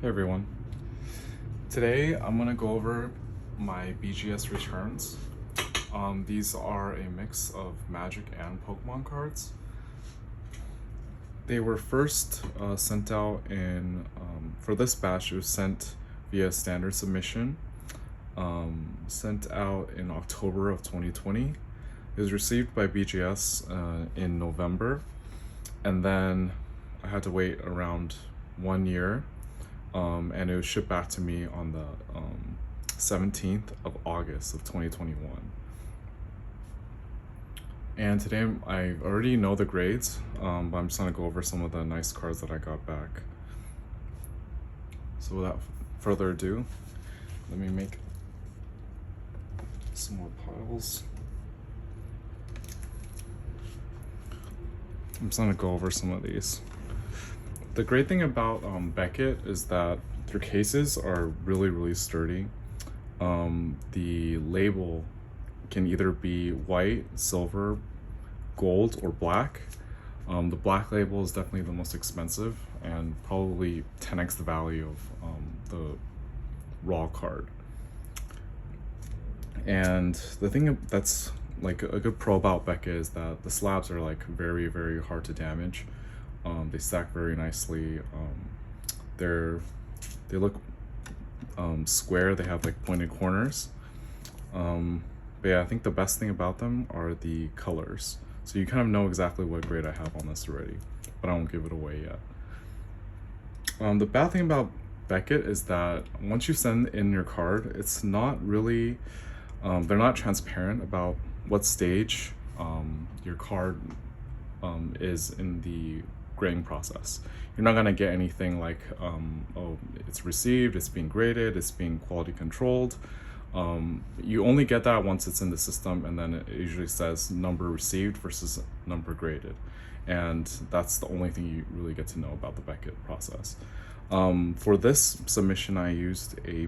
Hey everyone. Today I'm gonna go over my BGS Returns. These are a mix of Magic and Pokemon cards. They were first sent out for this batch, it was sent via standard submission, sent out in October of 2020. It was received by BGS in November, and then I had to wait around 1 year. And it was shipped back to me on the 17th of August of 2021. And today I already know the grades, but I'm just gonna go over some of the nice cards that I got back. So without further ado, let me make some more piles. I'm just gonna go over some of these. The great thing about Beckett is that their cases are really sturdy. The label can either be white, silver, gold, or black. The black label is definitely the most expensive and probably 10x the value of the raw card. And the thing that's like a good pro about Beckett is that the slabs are like very hard to damage. They stack very nicely. They look square. They have like pointed corners. But yeah, I think the best thing about them are the colors. So you kind of know exactly what grade I have on this already, but I won't give it away yet. The bad thing about Beckett is that once you send in your card, it's not really, they're not transparent about what stage your card is in the grading process. You're not gonna get anything like, oh, it's received, it's being graded, it's being quality controlled. You only get that once it's in the system, and then it usually says number received versus number graded. And that's the only thing you really get to know about the Beckett process. For this submission, I used a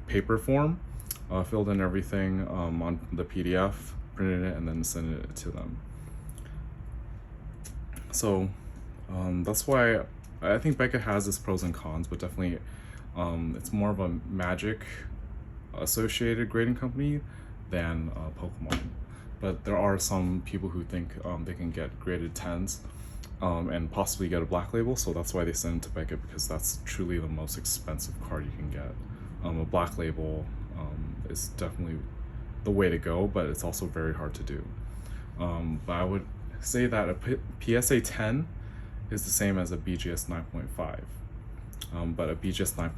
paper form, filled in everything on the PDF, printed it, and then sent it to them. So that's why I think Beckett has its pros and cons, but definitely it's more of a Magic associated grading company than Pokemon. But there are some people who think they can get graded 10s and possibly get a black label, so that's why they send it to Beckett, because that's truly the most expensive card you can get. A black label is definitely the way to go, but it's also very hard to do. But I would say that a PSA 10 is the same as a BGS 9.5, but a BGS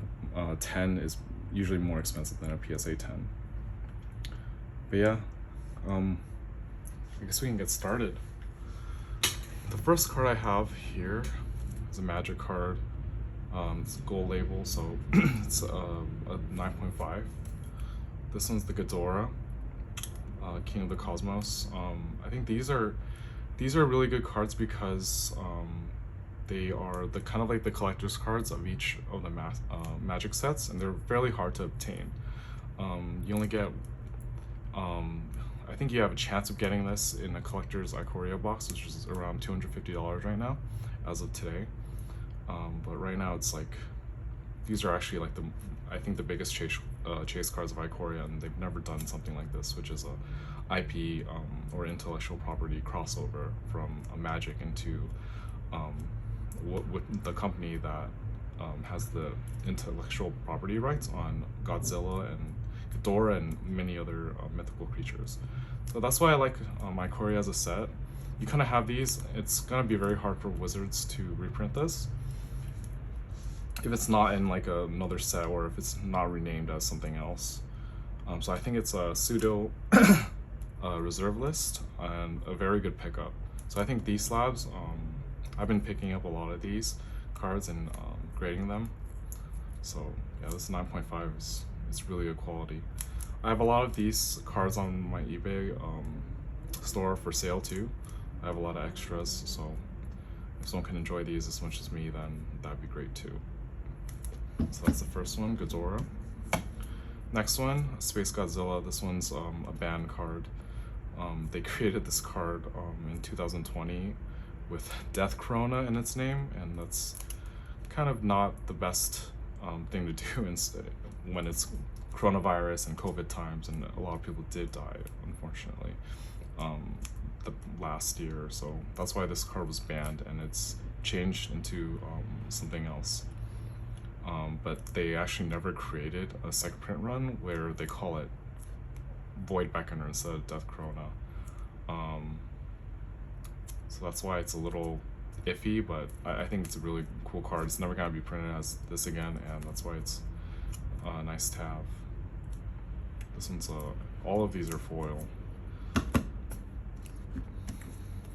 10 is usually more expensive than a PSA 10. But yeah, I guess we can get started. The first card I have here is a Magic card. It's a gold label, so it's a 9.5. This one's the Godzilla, King of the Cosmos. I think these are really good cards because they are the kind of like the collector's cards of each of the Magic sets, and they're fairly hard to obtain. You only get, I think you have a chance of getting this in a collector's Ikoria box, which is around $250 right now, as of today. But right now it's like, these are actually like I think the biggest chase cards of Ikoria, and they've never done something like this, which is a IP or intellectual property crossover from a Magic into the company that has the intellectual property rights on Godzilla and Ghidorah and many other mythical creatures. So that's why I like Ikoria as a set. You kind of have these. It's gonna be very hard for Wizards to reprint this if it's not in like another set, or if it's not renamed as something else. So I think it's a pseudo reserve list and a very good pickup. So I think these slabs, I've been picking up a lot of these cards and grading them. So yeah, this 9.5 is really good quality. I have a lot of these cards on my eBay store for sale too. I have a lot of extras, so if someone can enjoy these as much as me, then that'd be great too. So that's the first one, Godzilla. Next one, Space Godzilla. This one's a banned card. They created this card in 2020 with Death Corona in its name, and that's kind of not the best thing to do instead when it's coronavirus and COVID times, and a lot of people did die, unfortunately, the last year or so. That's why this card was banned, and it's changed into something else. But they actually never created a second print run where they call it Void Beckoner instead of Death Corona. So that's why it's a little iffy, but I think it's a really cool card. It's never gonna be printed as this again, and that's why it's nice to have. This one's all of these are foil.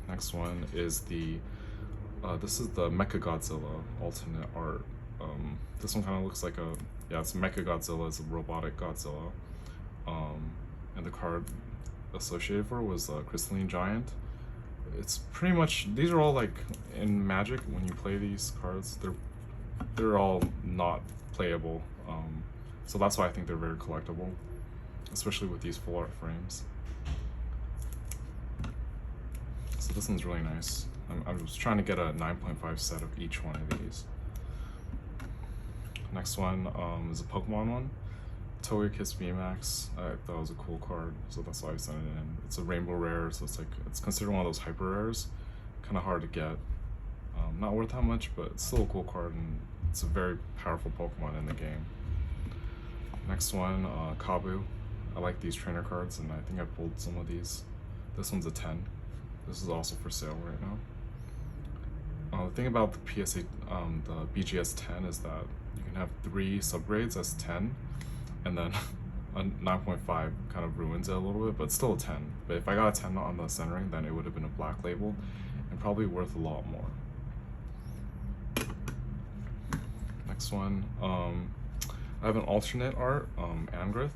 Next one is the this is the Mechagodzilla alternate art. This one kind of looks like it's Mechagodzilla. It's a robotic Godzilla, and the card associated for was Crystalline Giant. It's pretty much, these are all like in Magic. When you play these cards, they're all not playable. So that's why I think they're very collectible, especially with these full art frames. So this one's really nice. I was trying to get a 9.5 set of each one of these. Next one is a Pokemon one. Togekiss VMAX. I thought it was a cool card, so that's why I sent it in. It's a rainbow rare, so it's considered one of those hyper rares. Kind of hard to get. Not worth that much, but it's still a cool card, and it's a very powerful Pokemon in the game. Next one, Kabu. I like these trainer cards, and I think I pulled some of these. This one's a 10. This is also for sale right now. The thing about the PSA, the BGS 10 is that you can have 3 subgrades as 10, and then a 9.5 kind of ruins it a little bit, but still a 10. But if I got a 10 on the centering, then it would have been a black label and probably worth a lot more. Next one, I have an alternate art, Amgrith.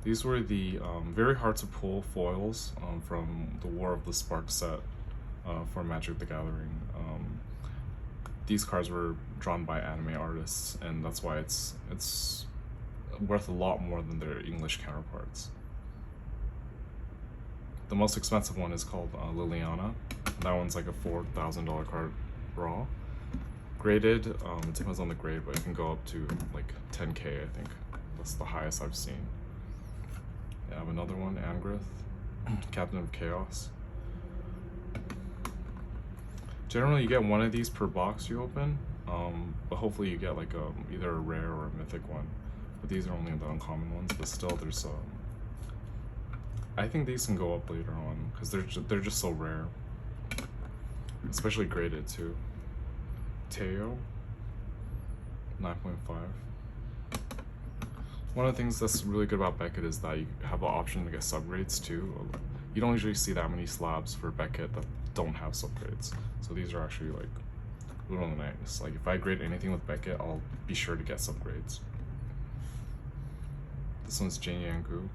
These were the very hard to pull foils from the War of the Spark set for Magic the Gathering. These cards were drawn by anime artists, and that's why it's worth a lot more than their English counterparts. The most expensive one is called Liliana. That one's like a $4,000 card raw. Graded, it depends on the grade, but it can go up to like 10K, I think. That's the highest I've seen. Yeah, I have another one, Amgrith, Captain of Chaos. Generally, you get one of these per box you open, but hopefully you get like either a rare or a mythic one. But these are only the uncommon ones, but still there's I think these can go up later on, because they're just so rare. Especially graded too. Teo, 9.5. One of the things that's really good about Beckett is that you have an option to get subgrades too. You don't usually see that many slabs for Beckett that don't have subgrades. So these are actually like really nice. Like if I grade anything with Beckett, I'll be sure to get subgrades. This one's Jin Yangu.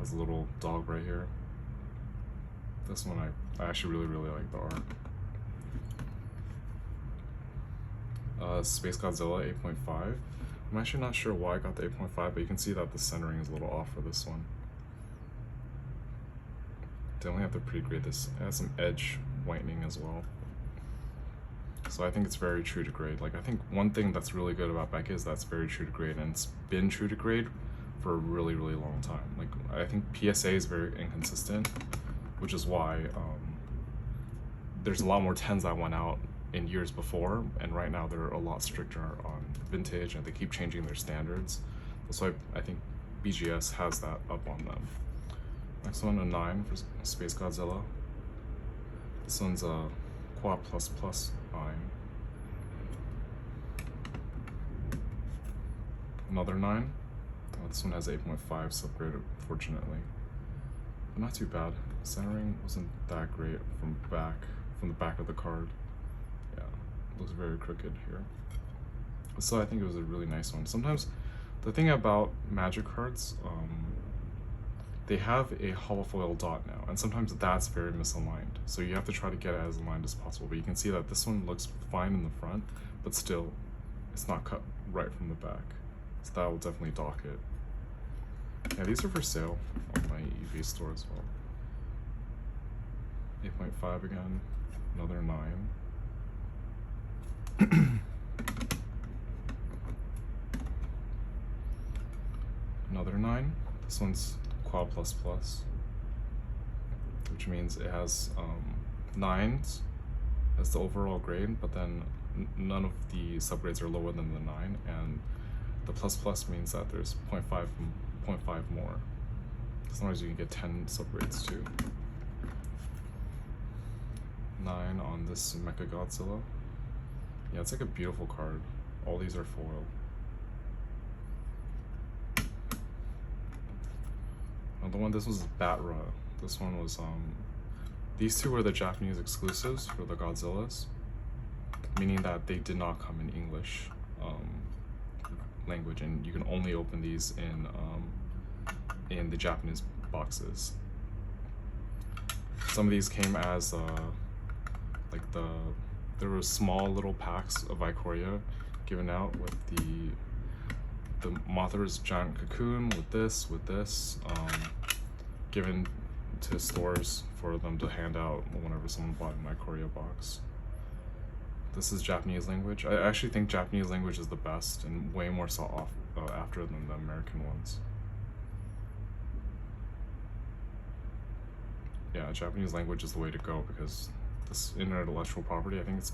Has a little dog right here. This one I actually really like the art. Space Godzilla 8.5. I'm actually not sure why I got the 8.5, but you can see that the centering is a little off for this one. Definitely have to pre-grade this. It has some edge whitening as well. So I think it's very true to grade. Like I think one thing that's really good about Beckett is that's very true to grade, and it's been true to grade for a really long time. Like I think PSA is very inconsistent, which is why there's a lot more 10s that went out in years before, and right now they're a lot stricter on vintage, and they keep changing their standards. So I think BGS has that up on them. Next one, a 9 for Space Godzilla. This one's a Quad++ 9. Another 9. This one has 8.5 subgrade, fortunately. But not too bad. Centering wasn't that great from the back of the card. Yeah, it looks very crooked here. So I think it was a really nice one. Sometimes the thing about Magic cards, they have a holofoil dot now, and sometimes that's very misaligned. So you have to try to get it as aligned as possible. But you can see that this one looks fine in the front, but still, it's not cut right from the back. So that will definitely dock it. Yeah, these are for sale on my eBay store as well. 8.5 again, another 9. This one's quad plus plus, which means it has 9s as the overall grade, but then none of the subgrades are lower than the 9, and the plus plus means that there's 0.5 more. Sometimes you can get 10 subgrades too. 9 on this Mechagodzilla. Yeah, it's like a beautiful card. All these are foil. Another one, this was Batra. This one was, these two were the Japanese exclusives for the Godzillas, meaning that they did not come in English language, and you can only open these in the Japanese boxes. Some of these came as like there were small little packs of Ikoria given out with the Mothra's giant cocoon with this, given to stores for them to hand out whenever someone bought an Ikoria box. This is Japanese language. I actually think Japanese language is the best and way more sought off after than the American ones. Yeah, Japanese language is the way to go because this intellectual property, I think it's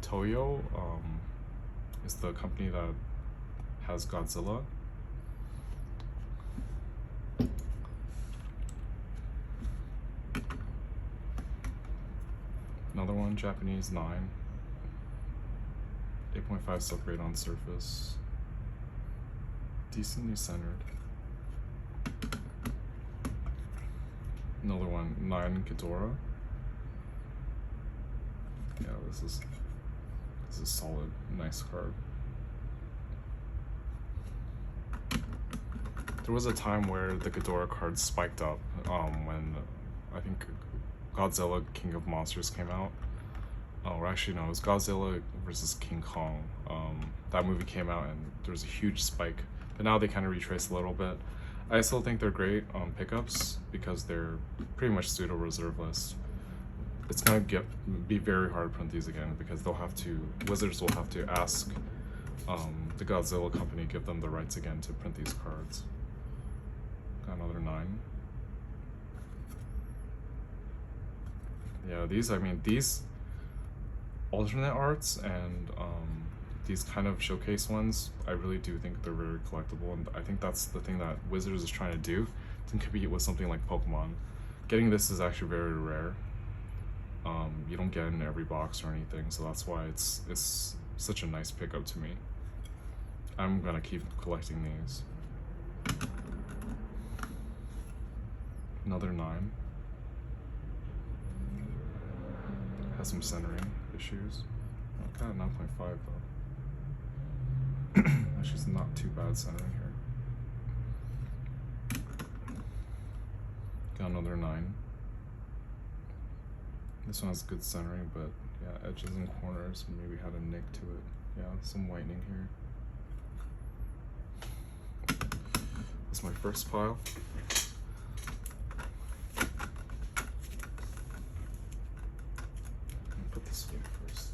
Toyo, is the company that has Godzilla. Another one, Japanese 9. 8.5 subgrade on surface. Decently centered. Another one, 9 Ghidorah. Yeah, this is solid, nice card. There was a time where the Ghidorah cards spiked up when I think Godzilla King of Monsters came out. Or actually no, it was Godzilla versus King Kong. That movie came out and there was a huge spike, but now they kind of retrace a little bit. I still think they're great pickups because they're pretty much pseudo reserve list. It's gonna be very hard to print these again because Wizards will have to ask the Godzilla company give them the rights again to print these cards. Got another 9. Yeah, these alternate arts and these kind of showcase ones, I really do think they're very collectible, and I think that's the thing that Wizards is trying to do to compete with something like Pokemon. Getting this is actually very rare. You don't get it in every box or anything, so that's why it's such a nice pickup to me. I'm gonna keep collecting these. Another 9. Has some centering issues. Got a 9.5 though. Actually, not too bad centering here. Got another 9. This one has good centering, but yeah, edges and corners maybe had a nick to it. Yeah, some whitening here. That's my first pile. Put this away first.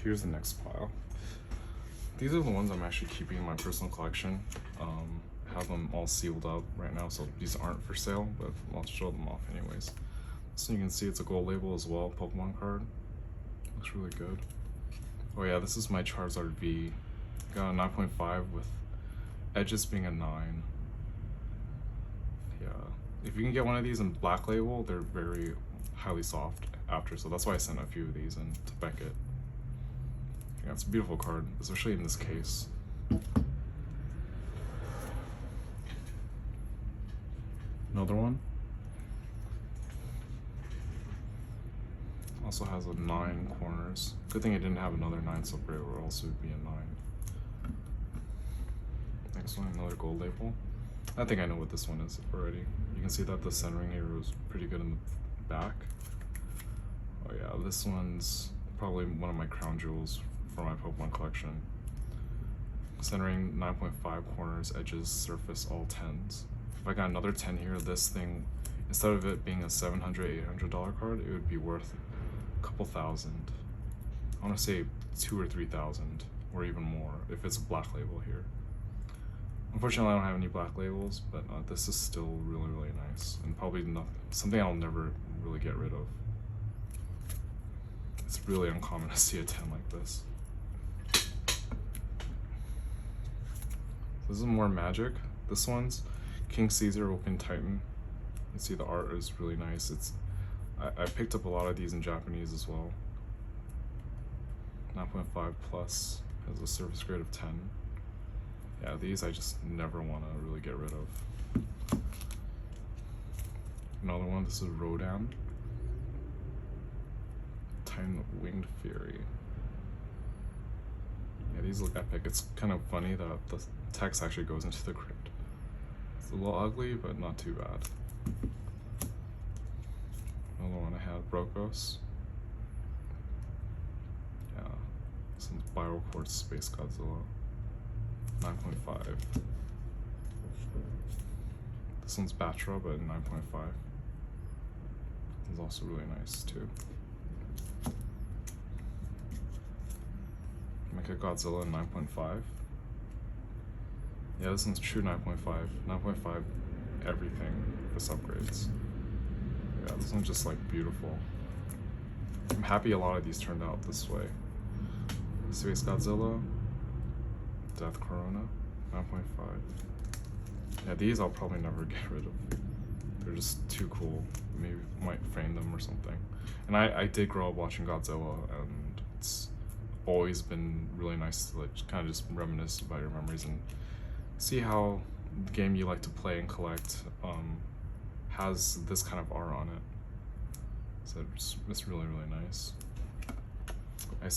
Here's the next pile. These are the ones I'm actually keeping in my personal collection. Have them all sealed up right now, so these aren't for sale, but I'll show them off anyways. So you can see it's a gold label as well, Pokemon card. Looks really good. Oh yeah, this is my Charizard V. Got a 9.5 with edges being a 9. Yeah, if you can get one of these in black label, they're very highly soft after, so that's why I sent a few of these in to Beckett. Yeah, it's a beautiful card, especially in this case. Another one. Also has a 9 corners. Good thing it didn't have another 9 subgrade, or else it would be a 9. Next one, another gold label. I think I know what this one is already. You can see that the centering here was pretty good in the back. Oh yeah, this one's probably one of my crown jewels for my Pokemon collection. Centering 9.5 corners, edges, surface, all 10s. If I got another 10 here, this thing instead of it being a $700, $800 card, it would be worth a couple thousand. I want to say 2,000 or 3,000 or even more if it's a black label here. Unfortunately, I don't have any black labels, but this is still really, really nice, and probably something I'll never really get rid of. It's really uncommon to see a 10 like this. This is more Magic. This one's King Caesar, Open Titan. You see the art is really nice. I picked up a lot of these in Japanese as well. 9.5 plus has a surface grade of 10. Yeah, these I just never want to really get rid of. Another one, this is Rodan. Titan Winged Fury. Yeah, these look epic. It's kind of funny that the text actually goes into the crypt. It's a little ugly, but not too bad. Another one I had, Brokos. Yeah, some Bioquartz Space Godzilla. 9.5. This one's Batra, but 9.5. It's also really nice too. Mechagodzilla 9.5. Yeah, this one's true 9.5. 9.5 everything for subgrades. Yeah, this one's just like beautiful. I'm happy a lot of these turned out this way. Space Godzilla, Death Corona, 9.5. Yeah, these I'll probably never get rid of. They're just too cool. Maybe might frame them or something. And I did grow up watching Godzilla, and it's always been really nice to like kind of just reminisce about your memories and see how the game you like to play and collect has this kind of art on it. So it's really, really nice.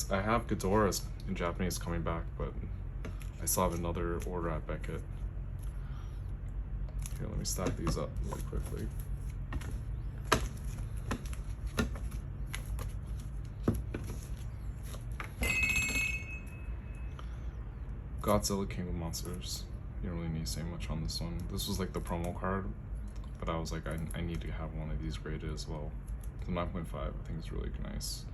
I have Ghidorah in Japanese coming back, but I still have another order at Beckett. Here, let me stack these up really quickly. Godzilla King of Monsters. You don't really need to say much on this one. This was like the promo card, but I was like, I need to have one of these graded as well. The 9.5, I think is really nice.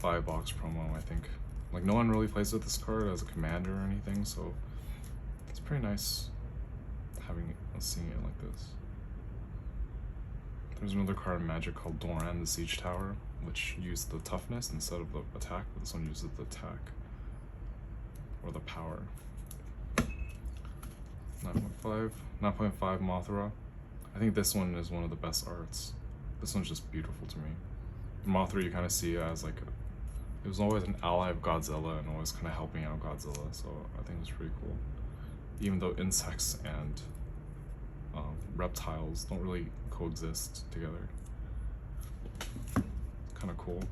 5-box promo, I think. Like, no one really plays with this card as a commander or anything, so it's pretty nice seeing it like this. There's another card in Magic called Doran the Siege Tower, which used the toughness instead of the attack, but this one uses the attack. Or the power. 9.5. 9.5 Mothra. I think this one is one of the best arts. This one's just beautiful to me. Mothra, you kind of see it as like it was always an ally of Godzilla and always kind of helping out Godzilla, so I think it's pretty cool. Even though insects and reptiles don't really coexist together. Kind of cool.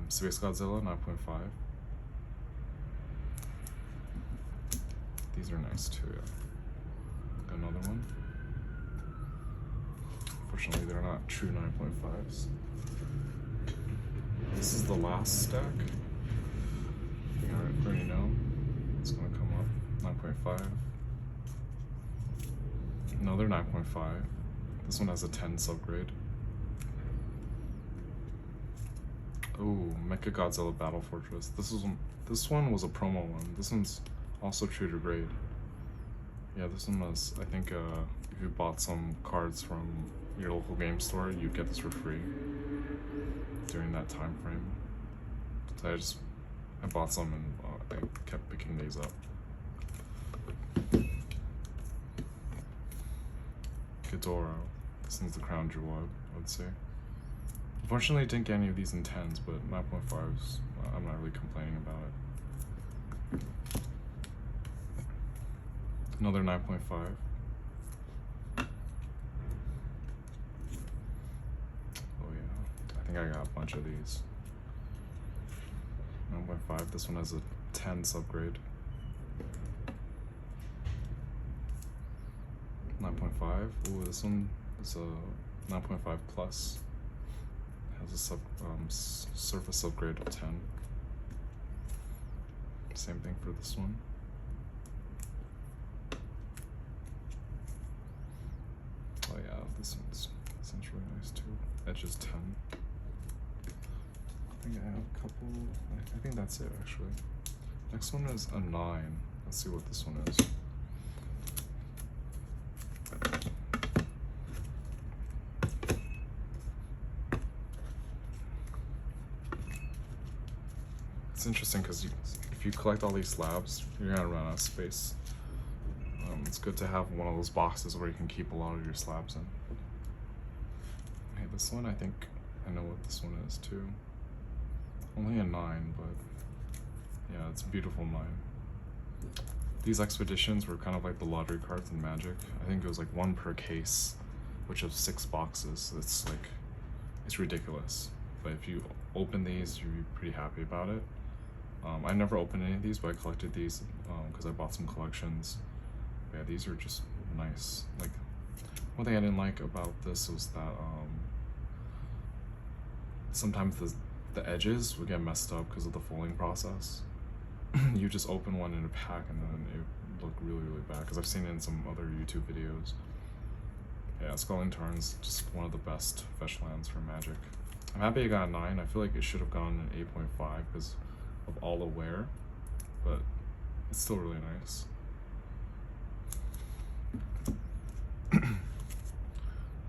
Space Godzilla 9.5. These are nice too. Yeah. Another one. Unfortunately, they're not true 9.5s. This is the last stack. I think I already know. It's gonna come up. 9.5. Another 9.5. This one has a 10 subgrade. Oh, Mechagodzilla Battle Fortress. This one was a promo one. This one's also true to grade. Yeah, this one was, I think, if you bought some cards from your local game store, you'd get this for free during that time frame. So I bought some and I kept picking these up. Ghidorah. This one's the crown jewel, I would say. Unfortunately, I didn't get any of these in 10s, but 9.5s, I'm not really complaining about it. Another 9.5. Oh yeah, I think I got a bunch of these. 9.5, this one has a 10 subgrade. 9.5, ooh, this one is a 9.5 plus. Has a surface subgrade of 10. Same thing for this one. This one's really nice too. Edge is 10. I think I have a couple. I think that's it actually. Next one is a 9. Let's see what this one is. It's interesting because if you collect all these slabs, you're gonna run out of space. It's good to have one of those boxes where you can keep a lot of your slabs in. Okay, this one, I think I know what this one is too. Only a 9, but yeah, it's a beautiful 9. These expeditions were kind of like the lottery cards in Magic. I think it was like 1 per case, which is 6 boxes. It's like, it's ridiculous. But if you open these, you'll be pretty happy about it. I never opened any of these, but I collected these because I bought some collections. Yeah, these are just nice. Like, one thing I didn't like about this was that sometimes the edges would get messed up because of the folding process. You just open one in a pack and then it looked really, really bad, because I've seen it in some other YouTube videos. Yeah, Scalding Tarn's just one of the best fetch lands for Magic. I'm happy I got a 9. I feel like it should have gone an 8.5 because of all the wear, but it's still really nice.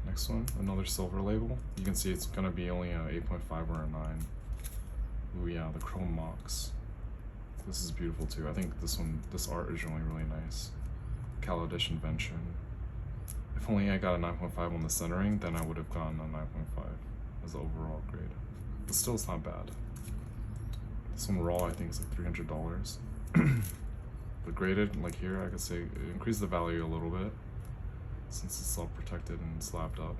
Next one, another silver label. You can see it's gonna be only an 8.5 or a 9. Ooh yeah, the Chrome Mox. This is beautiful too. I think this art is really nice. Kaladesh Invention. If only I got a 9.5 on the centering, then I would have gotten a 9.5 as the overall grade. But still, it's not bad. This one raw, I think, is like $300. But graded, like here, I could say it increased the value a little bit since it's all protected and slabbed up.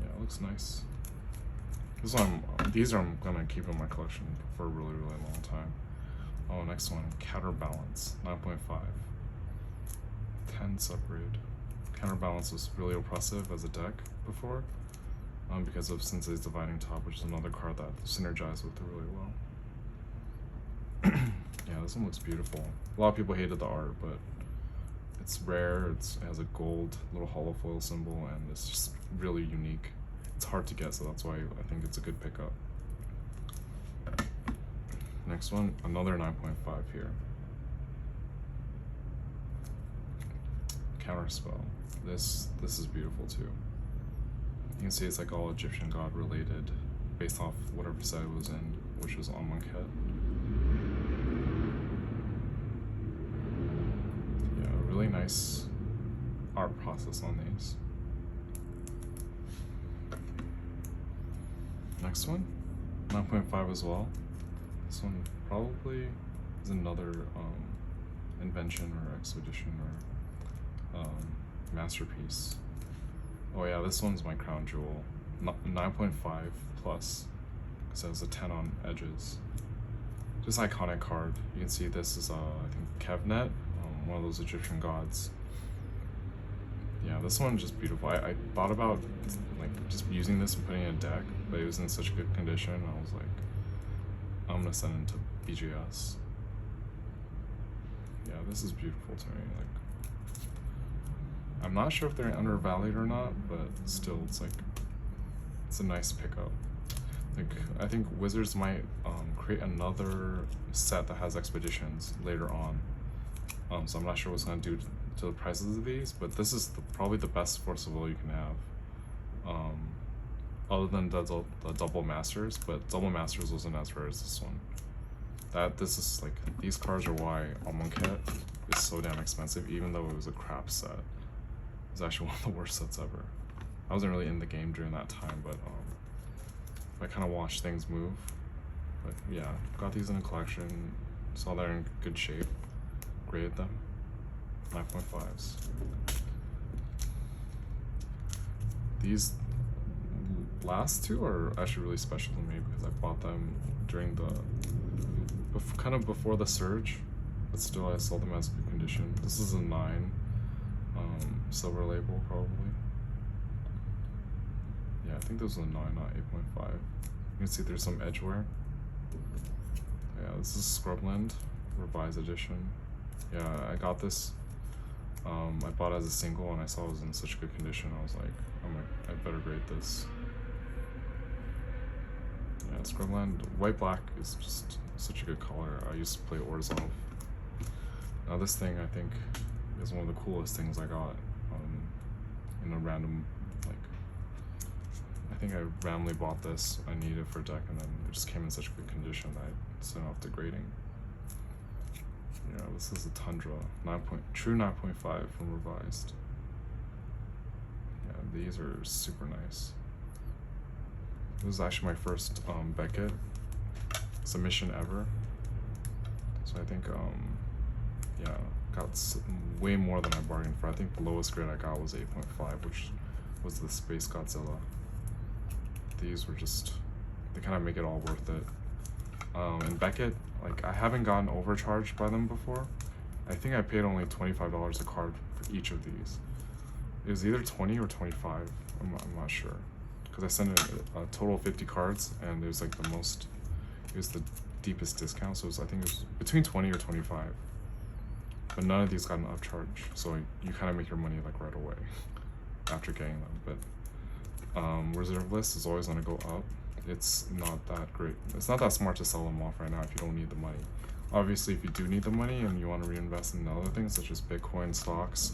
Yeah, it looks nice. This one, these I'm gonna keep in my collection for a really long time. Oh, next one, Counterbalance, 9.5. 10 separated. Counterbalance was really oppressive as a deck before, because of Sensei's Dividing Top, which is another card that synergized with it really well. Yeah, this one looks beautiful. A lot of people hated the art, but it's rare. It has a gold little holofoil symbol, and it's just really unique. It's hard to get, so that's why I think it's a good pickup. Next one, another 9.5 here. Counterspell. This is beautiful too. You can see it's like all Egyptian god related, based off whatever set it was in, which was Amonkhet. Yeah, really nice art process on these. Next one, 9.5 as well. This one probably is another invention or expedition or masterpiece. Oh yeah, this one's my crown jewel. 9.5 plus, because it has a 10 on edges. Just iconic card. You can see this is I think Kevnet, one of those Egyptian gods. Yeah, this one's just beautiful. I thought about like just using this and putting it in a deck, but it was in such good condition. I was like, I'm gonna send it to BGS. Yeah, this is beautiful to me. Like, I'm not sure if they're undervalued or not, but still, it's a nice pickup. Like, I think Wizards might create another set that has expeditions later on. So I'm not sure what's gonna do to the prices of these, but this is probably the best Force of Will you can have. Other than the Double Masters, but Double Masters wasn't as rare as this one. This is like, these cards are why Amonkhet is so damn expensive, even though it was a crap set. It was actually one of the worst sets ever. I wasn't really in the game during that time, but I kind of watched things move. But yeah, got these in a collection, saw they're in good shape, graded them, 9.5s. These last two are actually really special to me because I bought them during kind of before the surge, but still I sold them as good condition. This is a 9 silver label probably. Yeah, I think this was a 9, not 8.5. You can see there's some edge wear. Yeah, this is Scrubland, revised edition. Yeah, I got this I bought it as a single and I saw it was in such good condition. I was like, I better grade this. Yeah, Scrubland, white black is just such a good color. I used to play Orzhov. Now this thing I think is one of the coolest things I got in a random, like, I think I randomly bought this. I needed it for a deck and then it just came in such good condition that I sent it off to grading. Yeah, this is a Tundra, true 9.5 from Revised. Yeah, these are super nice. This is actually my first Beckett submission ever. So I think, yeah, got way more than I bargained for. I think the lowest grade I got was 8.5, which was the Space Godzilla. These were just, they kind of make it all worth it. And Beckett, like, I haven't gotten overcharged by them before. I think I paid only $25 a card for each of these. It was either 20 or 25, I'm not sure. Because I sent a total of 50 cards, and it was like the most, it was the deepest discount, so it was, I think it was between 20 or 25. But none of these got an upcharge, so you kind of make your money like right away after getting them. But reserve list is always going to go up. It's not that great. It's not that smart to sell them off right now if you don't need the money. Obviously, if you do need the money and you want to reinvest in other things such as Bitcoin, stocks,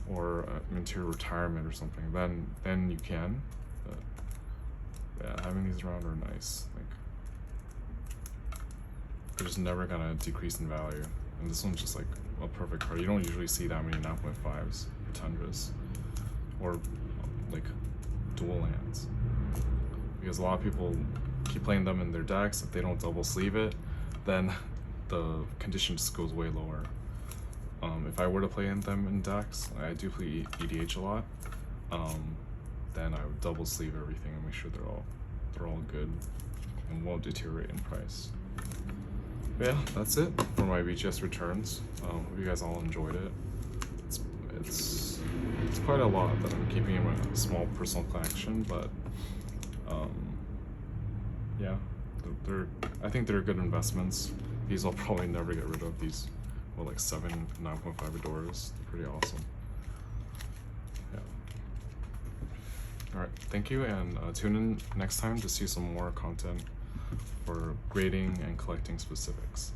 or into your retirement or something, then you can. But yeah, having these around are nice. Like, they're just never gonna decrease in value. And this one's just like a perfect card. You don't usually see that many 9.5s or Tundras, or like dual lands, because a lot of people keep playing them in their decks. If they don't double sleeve it, then the condition just goes way lower. If I were to play them in decks, I do play EDH a lot, then I would double sleeve everything and make sure they're all good and won't deteriorate in price. But yeah, that's it for my BGS returns. Hope you guys all enjoyed it. It's quite a lot that I'm keeping in my small personal collection, but yeah, I think they're good investments. These I'll probably never get rid of. These, well, like 7 9.5 Adoras. They're pretty awesome. Yeah. All right, thank you, and tune in next time to see some more content for grading and collecting specifics.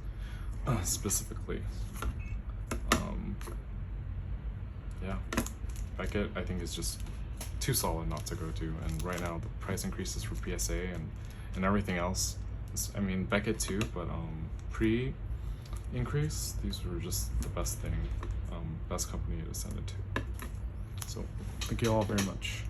Specifically, yeah, Beckett I think is just too solid not to go to, and right now the price increases for PSA and everything else. I mean Beckett too, but pre-increase, these were just the best thing, best company to send it to. So thank you all very much.